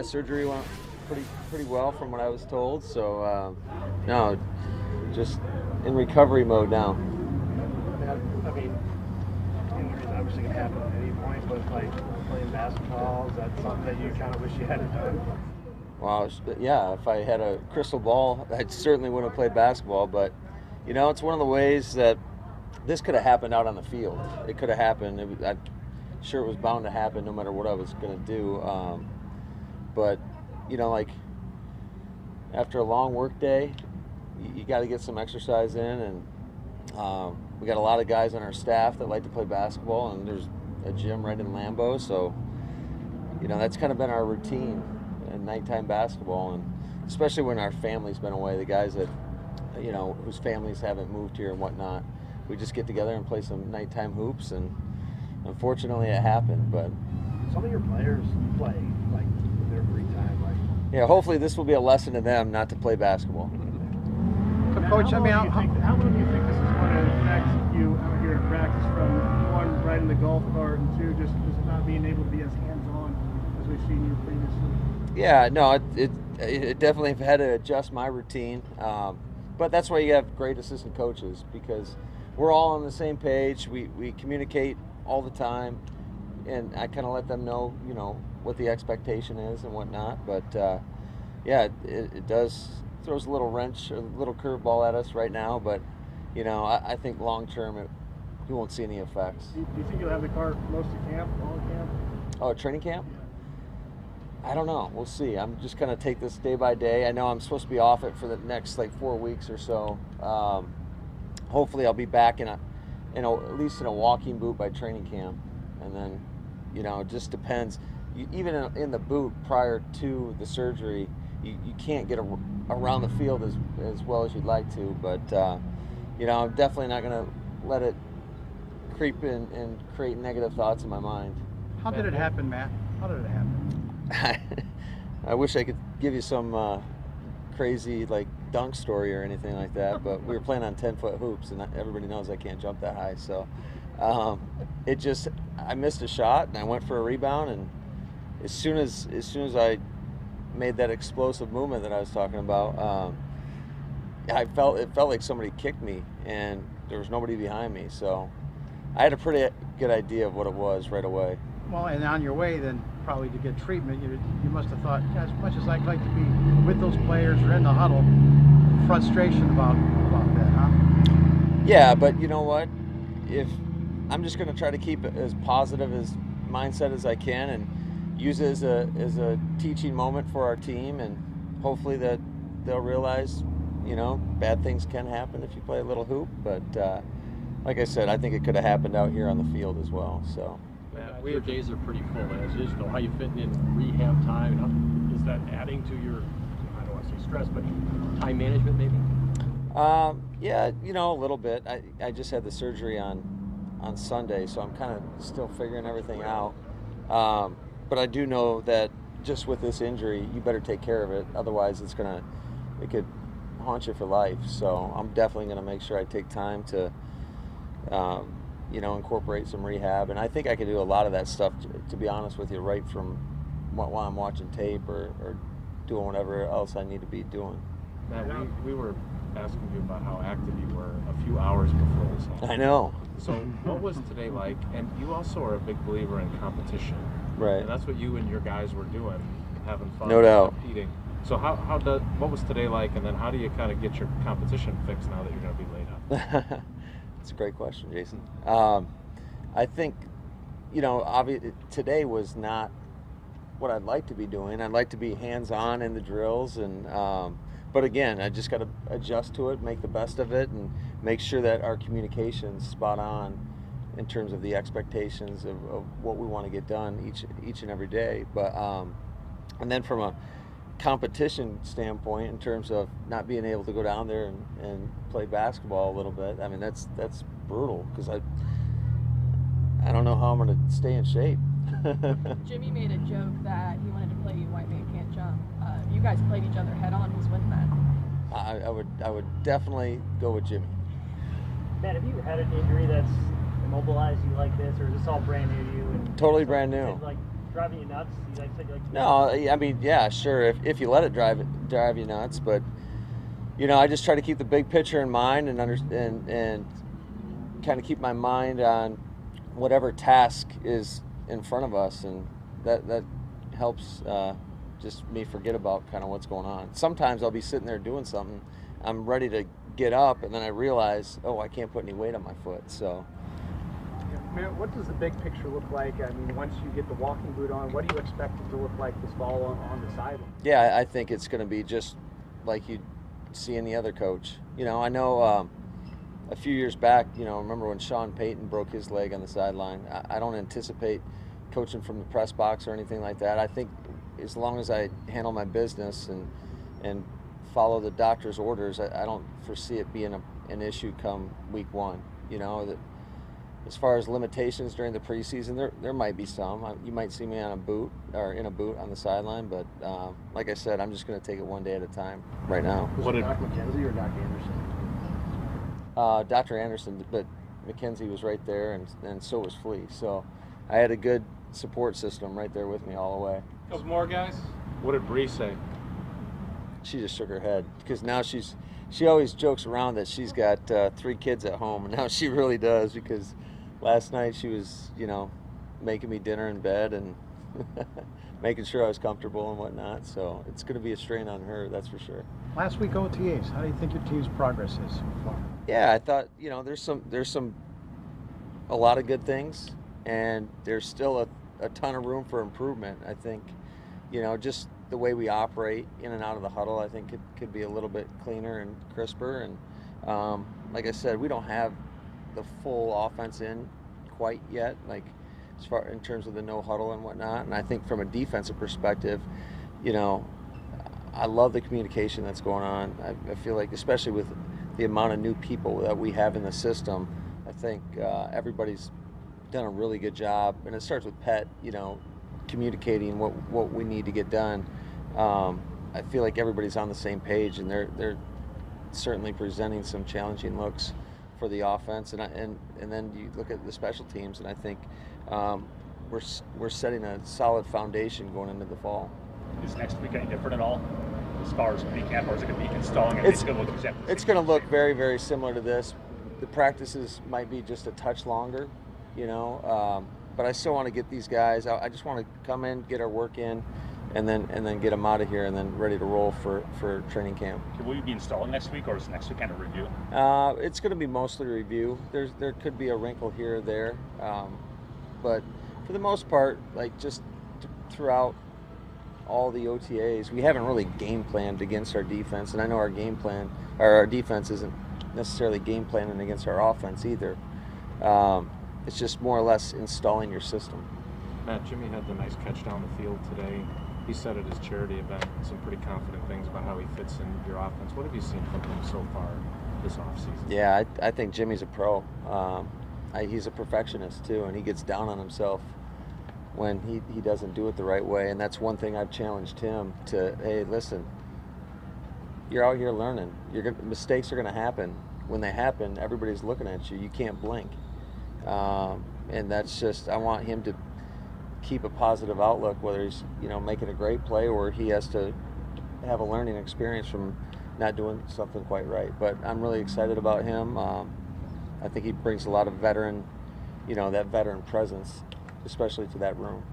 surgery went pretty well from what I was told. So no, just in recovery mode now. I mean, injuries obviously can happen at any point, but like playing basketball, is that something that you kind of wish you hadn't done? Well, yeah, if I had a crystal ball, I certainly wouldn't have played basketball. But it's one of the ways that this could have happened out on the field. It could have happened. I'm sure it was bound to happen, no matter what I was going to do. But like after a long work day, you got to get some exercise in, and we got a lot of guys on our staff that like to play basketball, and there's a gym right in Lambeau, so that's kind of been our routine in nighttime basketball, and especially when our family's been away, the guys that whose families haven't moved here and whatnot, we just get together and play some nighttime hoops, and unfortunately it happened. But some of your players play like in their free time, like hopefully this will be a lesson to them not to play basketball. So Coach, how long do you think this is going to affect you out here in practice, from one, riding the golf cart, and two, just not being able to be as hands-on as we've seen you previously? Yeah, no, it definitely had to adjust my routine, but that's why you have great assistant coaches, because we're all on the same page. We communicate all the time, and I kind of let them know, what the expectation is and whatnot. But yeah, it does throws a little wrench, a little curveball at us right now. But I think long term, we won't see any effects. Do you think you'll have the cart most of camp, all of camp? Oh, training camp? I don't know. We'll see. I'm just going to take this day by day. I know I'm supposed to be off it for the next 4 weeks or so. Hopefully I'll be back at least in a walking boot by training camp. And then, it just depends. Even in the boot prior to the surgery, you can't get around the field as well as you'd like to. But, I'm definitely not going to let it creep in and create negative thoughts in my mind. How did it happen, Matt? How did it happen? I wish I could give you some crazy dunk story or anything like that, but we were playing on 10-foot hoops, and everybody knows I can't jump that high. So I missed a shot, and I went for a rebound, and as soon as I made that explosive movement that I was talking about, it felt like somebody kicked me, and there was nobody behind me. So I had a pretty good idea of what it was right away. Well, and on your way then probably to get treatment, you must have thought, as much as I'd like to be with those players or in the huddle, frustration about that, huh? Yeah, but you know what? If I'm just going to try to keep it as positive as mindset as I can, and use it as a teaching moment for our team, and hopefully that they'll realize, bad things can happen if you play a little hoop. But like I said, I think it could have happened out here on the field as well. So. Your days are pretty full as is. How you fitting in rehab time? Is that adding to your, I don't want to say stress, but time management maybe? Yeah, a little bit. I just had the surgery on Sunday, so I'm kind of still figuring everything out. But I do know that just with this injury, you better take care of it. Otherwise, it could haunt you for life. So I'm definitely going to make sure I take time to incorporate some rehab. And I think I can do a lot of that stuff, to be honest with you, right from while I'm watching tape or doing whatever else I need to be doing. Matt, we were asking you about how active you were a few hours before this happened. I know. So what was today like? And you also are a big believer in competition. Right. And that's what you and your guys were doing, having fun, no doubt, competing. So what was today like, and then how do you kind of get your competition fixed now that you're going to be laid up? That's a great question, Jason. I think, obviously today was not what I'd like to be doing. I'd like to be hands-on in the drills, and but again, I just got to adjust to it, make the best of it, and make sure that our communication's spot on in terms of the expectations of what we want to get done each and every day. But and then from a competition standpoint, in terms of not being able to go down there and play basketball a little bit, I mean that's brutal, because I don't know how I'm going to stay in shape. Jimmy made a joke that he wanted to play you White Man Can't Jump. You guys played each other head on. Who's winning that? I would definitely go with Jimmy. Matt, have you had an injury that's immobilized you like this, or is this all brand new to you? And totally brand new. Like driving you nuts? You said you like to No, I mean, yeah, sure, if you let it drive you nuts, but I just try to keep the big picture in mind and kind of keep my mind on whatever task is in front of us, and that helps just me forget about kind of what's going on. Sometimes I'll be sitting there doing something, I'm ready to get up, and then I realize, oh, I can't put any weight on my foot. So What does the big picture look like? I mean, once you get the walking boot on, what do you expect it to look like this fall on the sideline? yeah, I think it's going to be just like you see any other coach. I know a few years back, remember when Sean Payton broke his leg on the sideline. I don't anticipate coaching from the press box or anything like that. I think as long as I handle my business and follow the doctor's orders, I don't foresee it being an issue come week one. That as far as limitations during the preseason, there might be some. You might see me on a boot or in a boot on the sideline, but like I said, I'm just going to take it one day at a time right now. Was it Doc McKenzie or Doc Anderson? Dr. Anderson, but McKenzie was right there, and so was Flea. So I had a good support system right there with me all the way. Couple more guys. What did Bree say? She just shook her head because now she always jokes around that she's got 3 kids at home, and now she really does, because last night she was making me dinner in bed and making sure I was comfortable and whatnot. So it's going to be a strain on her, that's for sure. Last week OTAs, how do you think your team's progress is so far? Yeah, I thought there's a lot of good things, and there's still a ton of room for improvement. I think just the way we operate in and out of the huddle, I think could be a little bit cleaner and crisper. And like I said, we don't have the full offense in quite yet, like as far in terms of the no huddle and whatnot. And I think from a defensive perspective, I love the communication that's going on. I feel like, especially with the amount of new people that we have in the system, I think everybody's done a really good job. And it starts with Pet, communicating what we need to get done. I feel like everybody's on the same page, and they're certainly presenting some challenging looks for the offense. And then you look at the special teams, and I think we're setting a solid foundation going into the fall. Is next week any different at all as far as pre-camp, or is it going to be installing? It's going to look very, very similar to this. The practices might be just a touch longer, but I still want to get these guys. I just want to come in, get our work in, and then get them out of here, and then ready to roll for training camp. Will you be installing next week, or is next week kind of review? It's going to be mostly review. There could be a wrinkle here or there, but for the most part, like just throughout all the OTAs, we haven't really game planned against our defense, and I know our defense isn't necessarily game planning against our offense either. It's just more or less installing your system. Matt, Jimmy had the nice catch down the field today. He said at his charity event some pretty confident things about how he fits in your offense. What have you seen from him so far this offseason? Yeah, I think Jimmy's a pro. He's a perfectionist too, and he gets down on himself when he doesn't do it the right way. And that's one thing I've challenged him to, hey, listen, you're out here learning. Mistakes are going to happen. When they happen, everybody's looking at you. You can't blink. And that's just, I want him to keep a positive outlook, whether he's making a great play or he has to have a learning experience from not doing something quite right. But I'm really excited about him. I think he brings a lot of veteran, that veteran presence, especially to that room.